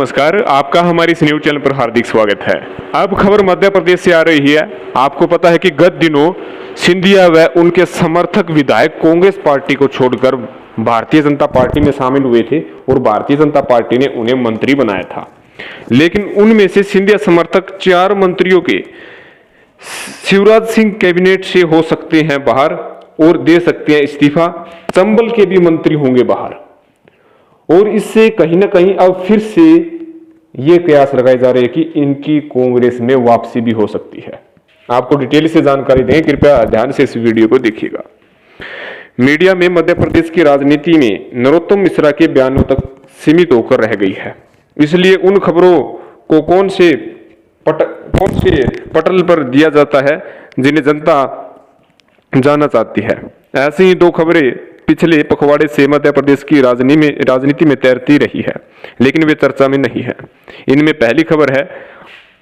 नमस्कार, आपका हमारी इस न्यूज चैनल पर हार्दिक स्वागत है। अब खबर मध्य प्रदेश से आ रही है। आपको पता है कि गत दिनों सिंधिया व उनके समर्थक विधायक कांग्रेस पार्टी को छोड़कर भारतीय जनता पार्टी में शामिल हुए थे और भारतीय जनता पार्टी ने उन्हें मंत्री बनाया था। लेकिन उनमें से सिंधिया समर्थक 4 मंत्रियों के शिवराज सिंह कैबिनेट से हो सकते हैं बाहर और दे सकते हैं इस्तीफा। चंबल के भी मंत्री होंगे बाहर और इससे कहीं ना कहीं अब फिर से ये कयास लगाए जा रहे हैं कि इनकी कांग्रेस में वापसी भी हो सकती है। आपको डिटेल से जानकारी दें, कृपया ध्यान से इस वीडियो को देखिएगा। मीडिया में मध्य प्रदेश की राजनीति में नरोत्तम मिश्रा के बयानों तक सीमित होकर रह गई है, इसलिए उन खबरों को कौन से पटल पर दिया जाता है जिन्हें जनता जानना चाहती है। ऐसी ही 2 खबरें पिछले पखवाड़े से मध्य प्रदेश की राजनीति में तैरती रही है, लेकिन वे चर्चा में नहीं है। इनमें पहली खबर है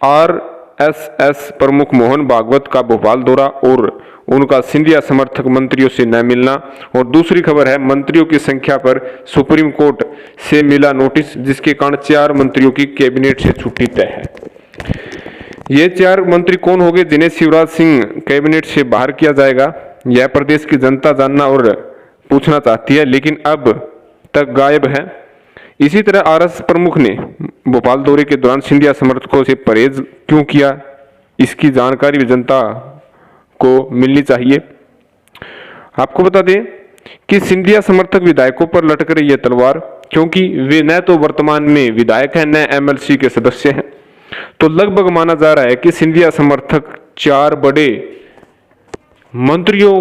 आरएसएस प्रमुख मोहन भागवत का भोपाल दौरा और उनका सिंधिया समर्थक मंत्रियों से न मिलना, और दूसरी खबर है मंत्रियों की संख्या पर सुप्रीम कोर्ट से मिला नोटिस, जिसके कारण 4 मंत्रियों की कैबिनेट से छुट्टी तय है। ये 4 मंत्री कौन होंगे जिन्हें शिवराज सिंह कैबिनेट से बाहर किया जाएगा, यह प्रदेश की जनता जानना और पूछना चाहती है, लेकिन अब तक गायब है। इसी तरह आरएसएस प्रमुख ने भोपाल दौरे के दौरान सिंधिया समर्थकों से परहेज क्यों किया, इसकी जानकारी जनता को मिलनी चाहिए। आपको बता दें कि सिंधिया समर्थक विधायकों पर लटक रही है तलवार, क्योंकि वे न तो वर्तमान में विधायक हैं न एमएलसी के सदस्य हैं। तो लगभग माना जा रहा है कि सिंधिया समर्थक 4 बड़े मंत्रियों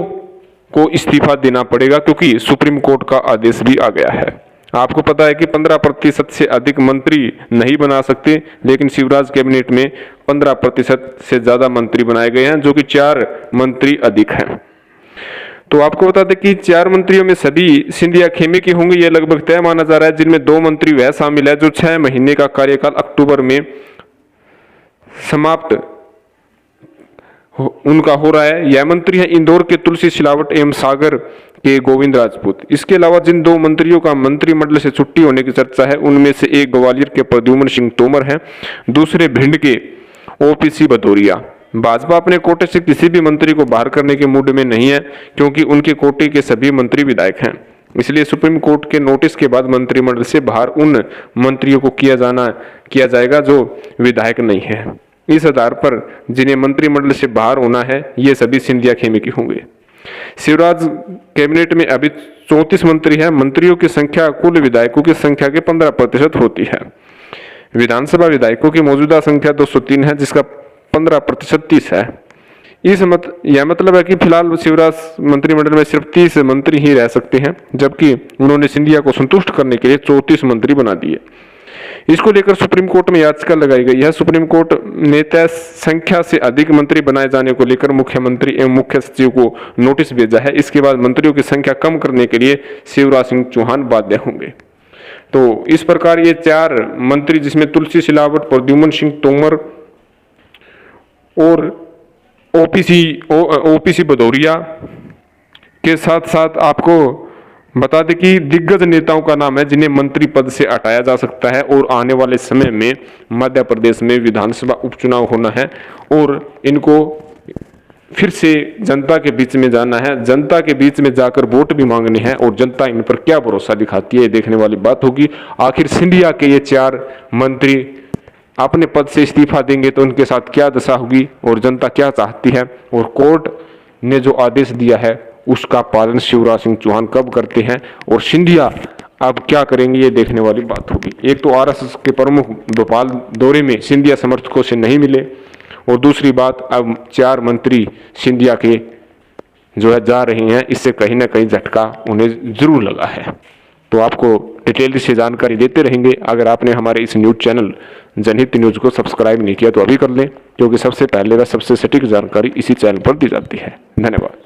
को इस्तीफा देना पड़ेगा, क्योंकि सुप्रीम कोर्ट का आदेश भी आ गया है। आपको पता है कि 15% से अधिक मंत्री नहीं बना सकते, लेकिन शिवराज कैबिनेट में 15% से ज्यादा मंत्री बनाए गए हैं, जो कि 4 मंत्री अधिक हैं। तो आपको बता दें कि 4 मंत्रियों में सभी सिंधिया खेमे के होंगे, यह लगभग तय माना जा रहा है, जिनमें 2 मंत्री वह शामिल है जो 6 महीने का कार्यकाल अक्टूबर में समाप्त उनका हो रहा है। यह मंत्री है इंदौर के तुलसी सिलावट एवं सागर के गोविंद राजपूत। इसके अलावा जिन 2 मंत्रियों का मंत्रिमंडल से छुट्टी होने की चर्चा है, उनमें से एक ग्वालियर के प्रद्युम्न सिंह तोमर हैं, दूसरे भिंड के ओपीसी भदौरिया। भाजपा अपने कोटे से किसी भी मंत्री को बाहर करने के मूड में नहीं है, क्योंकि उनके कोटे के सभी मंत्री विधायक हैं। इसलिए सुप्रीम कोर्ट के नोटिस के बाद मंत्रिमंडल से बाहर उन मंत्रियों को किया जाएगा जो विधायक नहीं है। इस आधार पर जिन्हें मंत्रिमंडल से बाहर होना है, ये सभी सिंधिया खेमे के होंगे। शिवराज कैबिनेट में अभी 34 मंत्री हैं। मंत्रियों की संख्या कुल विधायकों की संख्या के 15% होती है। विधानसभा विधायकों की मौजूदा संख्या 203 है, जिसका 15% 30 है। यह मतलब है कि फिलहाल शिवराज मंत्रिमंडल में सिर्फ 30 मंत्री ही रह सकते हैं, जबकि उन्होंने सिंधिया को संतुष्ट करने के लिए 34 मंत्री बना दिए। इसको लेकर सुप्रीम कोर्ट में याचिका लगाई गई है। सुप्रीम कोर्ट ने तय संख्या से अधिक मंत्री बनाए जाने को लेकर मुख्यमंत्री एवं मुख्य सचिव को नोटिस भेजा है। इसके बाद मंत्रियों की संख्या कम करने के लिए शिवराज सिंह चौहान बाध्य होंगे। तो इस प्रकार ये 4 मंत्री, जिसमें तुलसी सिलावट, प्रद्युम्न सिंह तोमर और ओपीसी भदौरिया के साथ साथ आपको बता दें कि दिग्गज नेताओं का नाम है जिन्हें मंत्री पद से हटाया जा सकता है, और आने वाले समय में मध्य प्रदेश में विधानसभा उपचुनाव होना है और इनको फिर से जनता के बीच में जाना है, जनता के बीच में जाकर वोट भी मांगने हैं, और जनता इन पर क्या भरोसा दिखाती है, ये देखने वाली बात होगी। आखिर सिंधिया के ये 4 मंत्री अपने पद से इस्तीफा देंगे तो उनके साथ क्या दशा होगी और जनता क्या चाहती है, और कोर्ट ने जो आदेश दिया है उसका पालन शिवराज सिंह चौहान कब करते हैं और सिंधिया अब क्या करेंगे, ये देखने वाली बात होगी। एक तो आरएसएस के प्रमुख भोपाल दौरे में सिंधिया समर्थकों से नहीं मिले, और दूसरी बात अब 4 मंत्री सिंधिया के जो है जा रहे हैं, इससे कहीं ना कहीं झटका उन्हें जरूर लगा है। तो आपको डिटेल से जानकारी देते रहेंगे। अगर आपने हमारे इस न्यूज चैनल जनहित न्यूज को सब्सक्राइब नहीं किया तो अभी कर लें, क्योंकि सबसे पहले व सबसे सटीक जानकारी इसी चैनल पर दी जाती है। धन्यवाद।